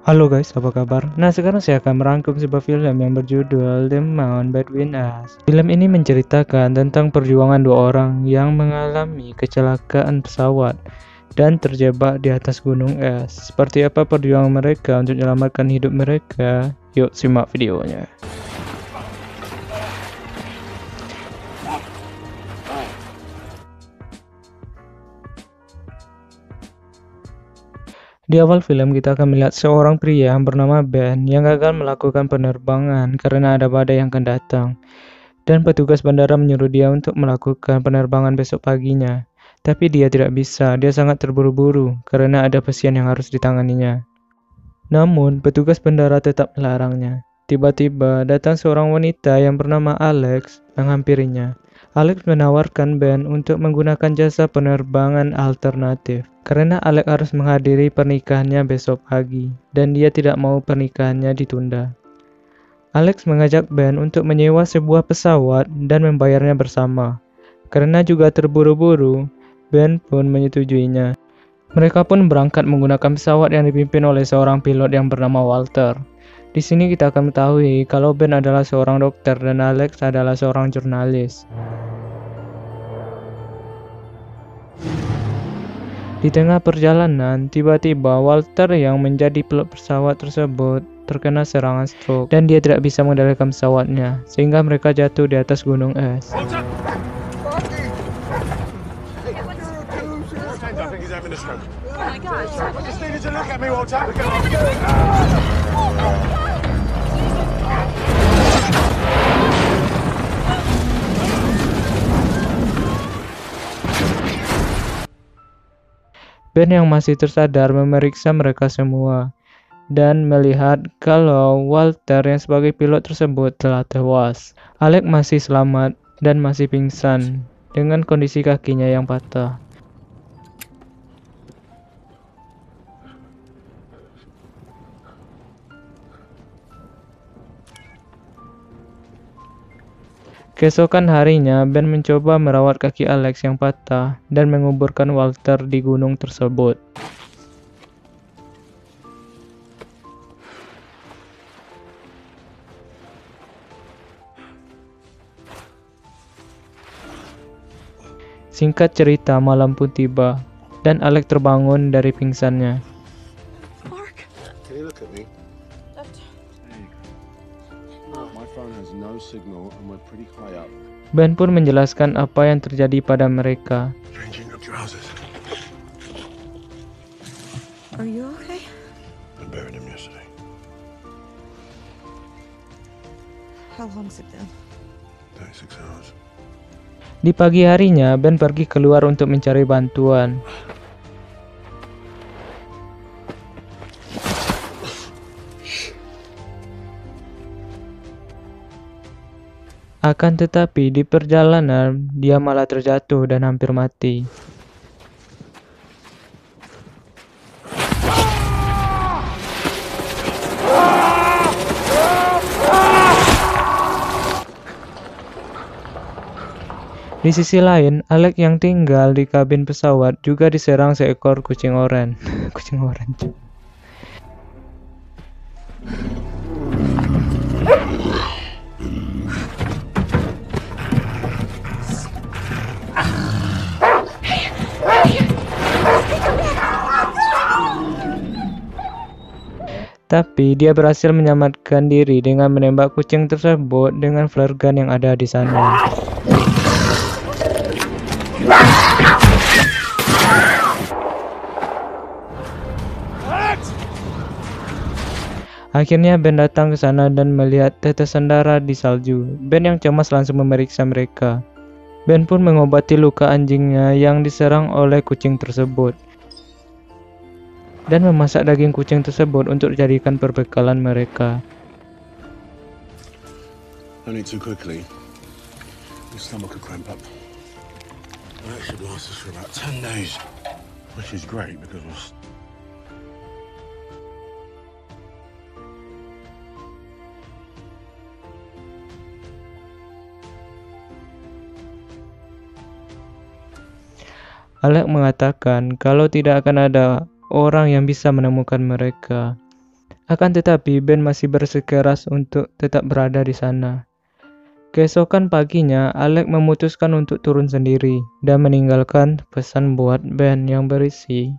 Halo guys, apa kabar? Nah, sekarang saya akan merangkum sebuah film yang berjudul The Man Between Us. Film ini menceritakan tentang perjuangan dua orang yang mengalami kecelakaan pesawat dan terjebak di atas gunung es. Seperti apa perjuangan mereka untuk menyelamatkan hidup mereka? Yuk simak videonya. Di awal film kita akan melihat seorang pria yang bernama Ben yang gagal melakukan penerbangan karena ada badai yang akan datang. Dan petugas bandara menyuruh dia untuk melakukan penerbangan besok paginya. Tapi dia tidak bisa, dia sangat terburu-buru karena ada pasien yang harus ditanganinya. Namun, petugas bandara tetap melarangnya. Tiba-tiba datang seorang wanita yang bernama Alex menghampirinya. Alex menawarkan Ben untuk menggunakan jasa penerbangan alternatif karena Alex harus menghadiri pernikahannya besok pagi dan dia tidak mau pernikahannya ditunda. Alex mengajak Ben untuk menyewa sebuah pesawat dan membayarnya bersama. Karena juga terburu-buru, Ben pun menyetujuinya. Mereka pun berangkat menggunakan pesawat yang dipimpin oleh seorang pilot yang bernama Walter. Di sini kita akan mengetahui kalau Ben adalah seorang dokter dan Alex adalah seorang jurnalis. Di tengah perjalanan, tiba-tiba Walter yang menjadi pilot pesawat tersebut terkena serangan stroke dan dia tidak bisa mengendalikan pesawatnya sehingga mereka jatuh di atas gunung es. Ben yang masih tersadar memeriksa mereka semua dan melihat kalau Walter yang sebagai pilot tersebut telah tewas. Alex masih selamat dan masih pingsan dengan kondisi kakinya yang patah. Keesokan harinya, Ben mencoba merawat kaki Alex yang patah dan menguburkan Walter di gunung tersebut. Singkat cerita, malam pun tiba, dan Alex terbangun dari pingsannya. Mark. Can you look at me? My phone has no signal and we're pretty high up. Ben pun menjelaskan apa yang terjadi pada mereka. Changing your trousers. Are you okay? I buried him yesterday. How long's it been? 36 hours. Di pagi harinya, Ben pergi keluar untuk mencari bantuan. Akan tetapi, di perjalanan, dia malah terjatuh dan hampir mati. Di sisi lain, Alex yang tinggal di kabin pesawat juga diserang seekor kucing oranye. Kucing oranye. Tapi dia berhasil menyelamatkan diri dengan menembak kucing tersebut dengan flare gun yang ada di sana. Akhirnya Ben datang ke sana dan melihat tetesan darah di salju. Ben yang cemas langsung memeriksa mereka. Ben pun mengobati luka anjingnya yang diserang oleh kucing tersebut dan memasak daging kucing tersebut untuk dijadikan perbekalan mereka. Only too quickly, your stomach could cramp up. That should last us for about 10 days, which is great because we're Alex mengatakan kalau tidak akan ada orang yang bisa menemukan mereka. Akan tetapi Ben masih bersikeras untuk tetap berada di sana. Keesokan paginya, Alex memutuskan untuk turun sendiri dan meninggalkan pesan buat Ben yang berisi,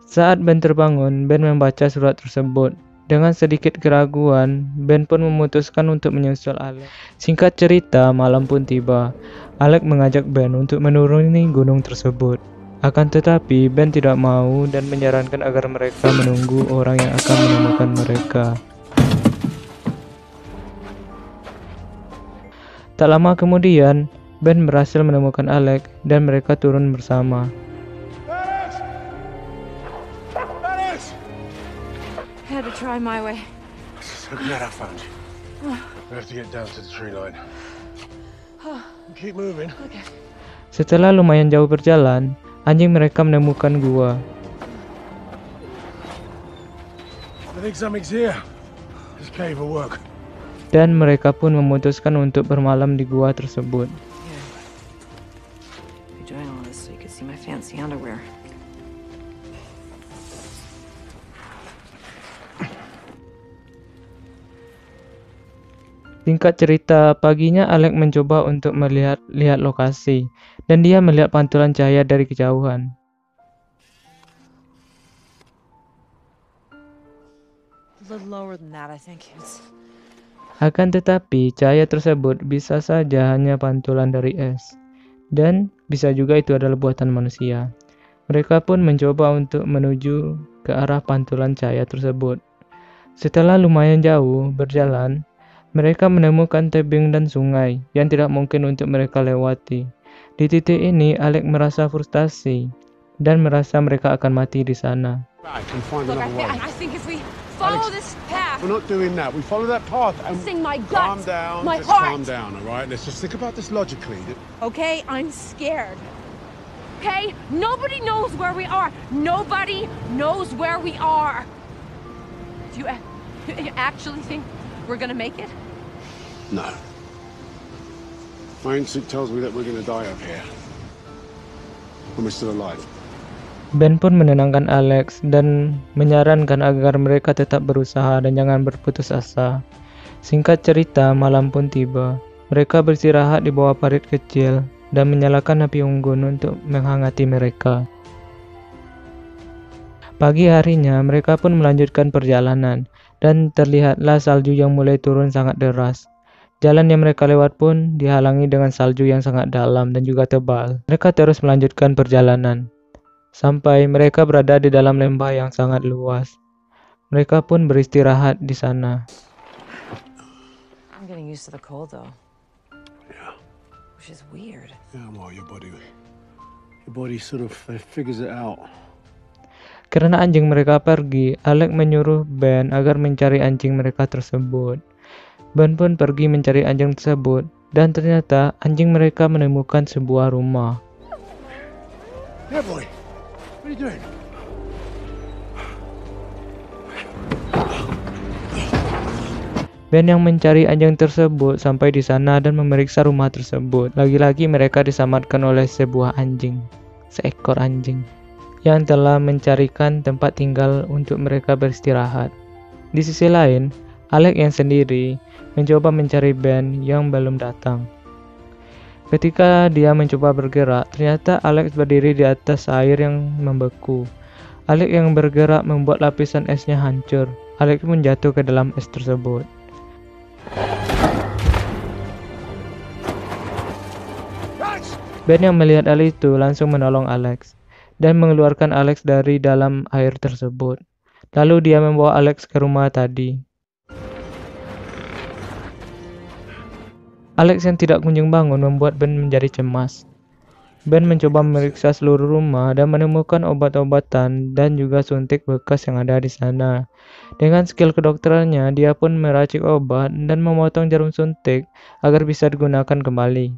saat Ben terbangun, Ben membaca surat tersebut. Dengan sedikit keraguan, Ben pun memutuskan untuk menyusul Alex. Singkat cerita, malam pun tiba. Alex mengajak Ben untuk menuruni gunung tersebut. Akan tetapi, Ben tidak mau dan menyarankan agar mereka menunggu orang yang akan menemukan mereka. Tak lama kemudian, Ben berhasil menemukan Alex dan mereka turun bersama. Alex! Alex! Had to try my way. So glad I found you. We have to get down to the tree line. Keep moving. Okay. Setelah lumayan jauh berjalan, anjing mereka menemukan gua. I think something's here. This cave will work. Dan mereka pun memutuskan untuk bermalam di gua tersebut. Yeah. You're doing all this so you could see my fancy underwear. Singkat cerita, paginya Alex mencoba untuk melihat lokasi, dan dia melihat pantulan cahaya dari kejauhan. A little lower than that, I think. Akan tetapi, cahaya tersebut bisa saja hanya pantulan dari es, dan bisa juga itu adalah buatan manusia. Mereka pun mencoba untuk menuju ke arah pantulan cahaya tersebut. Setelah lumayan jauh berjalan, mereka menemukan tebing dan sungai yang tidak mungkin untuk mereka lewati. Di titik ini, Alex merasa frustasi dan merasa mereka akan mati di sana. Back and find Look, another way. I think if we follow Alex, this path, We're not doing that. We follow that path and sing my calm gut, down. my Just calm heart. down, all right? Let's just think about this logically. okay? I'm scared. Okay? Nobody knows where we are. Nobody knows where we are. Do you actually think we're gonna make it? No. My instinct tells me that we're going to die up here. When we're still alive. Ben pun menenangkan Alex dan menyarankan agar mereka tetap berusaha dan jangan berputus asa. Singkat cerita, malam pun tiba. Mereka beristirahat di bawah parit kecil dan menyalakan api unggun untuk menghangati mereka. Pagi harinya, mereka pun melanjutkan perjalanan dan terlihatlah salju yang mulai turun sangat deras. Jalan yang mereka lewat pun dihalangi dengan salju yang sangat dalam dan juga tebal. Mereka terus melanjutkan perjalanan sampai mereka berada di dalam lembah yang sangat luas. Mereka pun beristirahat di sana. I'm getting used to the cold, though, Yeah. which is weird. Yeah, well, your body sort of figures it out. Karena anjing mereka pergi, Alex menyuruh Ben agar mencari anjing mereka tersebut. Ben pun pergi mencari anjing tersebut, dan ternyata anjing mereka menemukan sebuah rumah. Yeah, boy. What are you doing? Ben yang mencari anjing tersebut sampai di sana dan memeriksa rumah tersebut. Lagi-lagi mereka diselamatkan oleh seekor anjing yang telah mencarikan tempat tinggal untuk mereka beristirahat. Di sisi lain, Alex yang sendiri mencoba mencari Ben yang belum datang. Ketika dia mencoba bergerak, ternyata Alex berdiri di atas air yang membeku. Alex yang bergerak membuat lapisan esnya hancur. Alex pun jatuh ke dalam es tersebut. Ben yang melihat hal itu langsung menolong Alex dan mengeluarkan Alex dari dalam air tersebut. Lalu dia membawa Alex ke rumah tadi. Alex yang tidak kunjung bangun membuat Ben menjadi cemas. Ben mencoba memeriksa seluruh rumah dan menemukan obat-obatan dan juga suntik bekas yang ada di sana. Dengan skill kedokterannya, dia pun meracik obat dan memotong jarum suntik agar bisa digunakan kembali.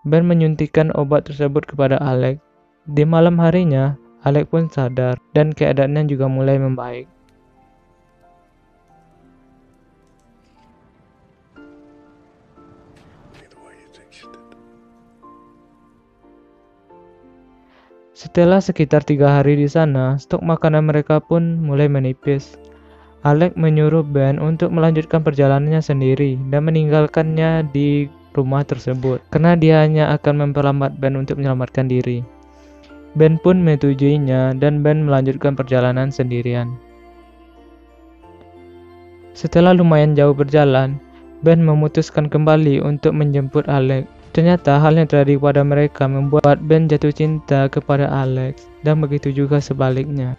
Ben menyuntikkan obat tersebut kepada Alex. Di malam harinya, Alex pun sadar dan keadaannya juga mulai membaik. Setelah sekitar 3 hari di sana, stok makanan mereka pun mulai menipis. Alex menyuruh Ben untuk melanjutkan perjalanannya sendiri dan meninggalkannya di rumah tersebut, karena dia hanya akan memperlambat Ben untuk menyelamatkan diri. Ben pun menyetujui,nya dan Ben melanjutkan perjalanan sendirian. Setelah lumayan jauh berjalan, Ben memutuskan kembali untuk menjemput Alex. Ternyata hal yang terjadi pada mereka membuat Ben jatuh cinta kepada Alex, dan begitu juga sebaliknya.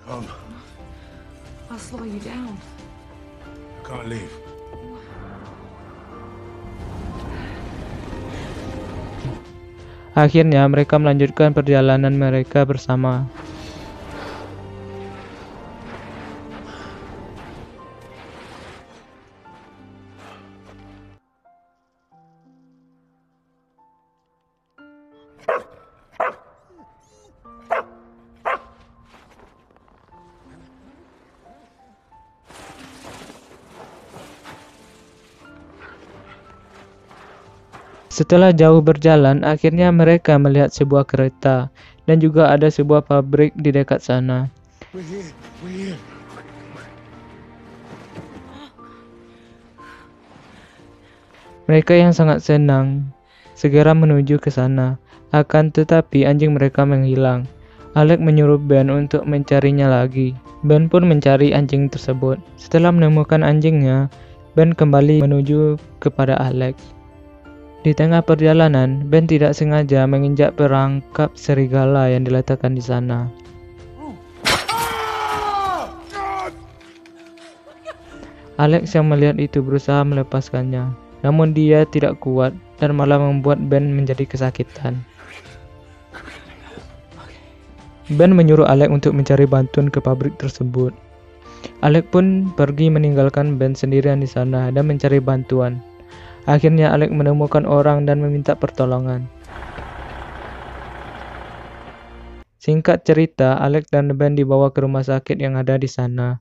I'll slow you down. I can't leave. Akhirnya mereka melanjutkan perjalanan mereka bersama. Setelah jauh berjalan, akhirnya mereka melihat sebuah kereta dan juga ada sebuah pabrik di dekat sana. We're here. We're here. Mereka yang sangat senang segera menuju ke sana. Akan tetapi anjing mereka menghilang. Alex menyuruh Ben untuk mencarinya lagi. Ben pun mencari anjing tersebut. Setelah menemukan anjingnya, Ben kembali menuju kepada Alex. Di tengah perjalanan, Ben tidak sengaja menginjak perangkap serigala yang diletakkan di sana. Alex yang melihat itu berusaha melepaskannya, namun dia tidak kuat dan malah membuat Ben menjadi kesakitan. Ben menyuruh Alex untuk mencari bantuan ke pabrik tersebut. Alex pun pergi meninggalkan Ben sendirian di sana dan mencari bantuan. Akhirnya Alex menemukan orang dan meminta pertolongan. Singkat cerita, Alex dan Ben dibawa ke rumah sakit yang ada di sana.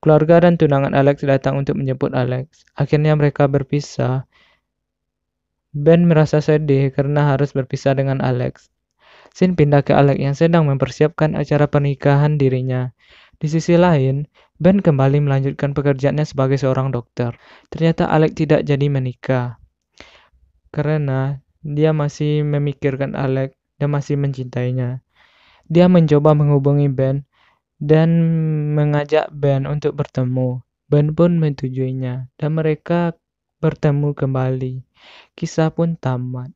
Keluarga dan tunangan Alex datang untuk menjemput Alex. Akhirnya mereka berpisah. Ben merasa sedih karena harus berpisah dengan Alex. Scene pindah ke Alex yang sedang mempersiapkan acara pernikahan dirinya. Di sisi lain, Ben kembali melanjutkan pekerjaannya sebagai seorang dokter. Ternyata Alex tidak jadi menikah karena dia masih memikirkan Alex dan masih mencintainya. Dia mencoba menghubungi Ben dan mengajak Ben untuk bertemu. Ben pun menyetujuinya dan mereka bertemu kembali. Kisah pun tamat.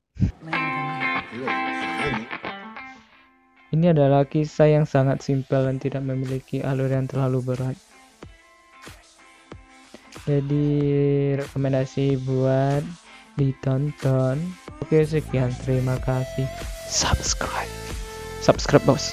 Ini adalah kisah yang sangat simpel dan tidak memiliki alur yang terlalu berat. Jadi rekomendasi buat ditonton. Oke, sekian, terima kasih. Subscribe bos.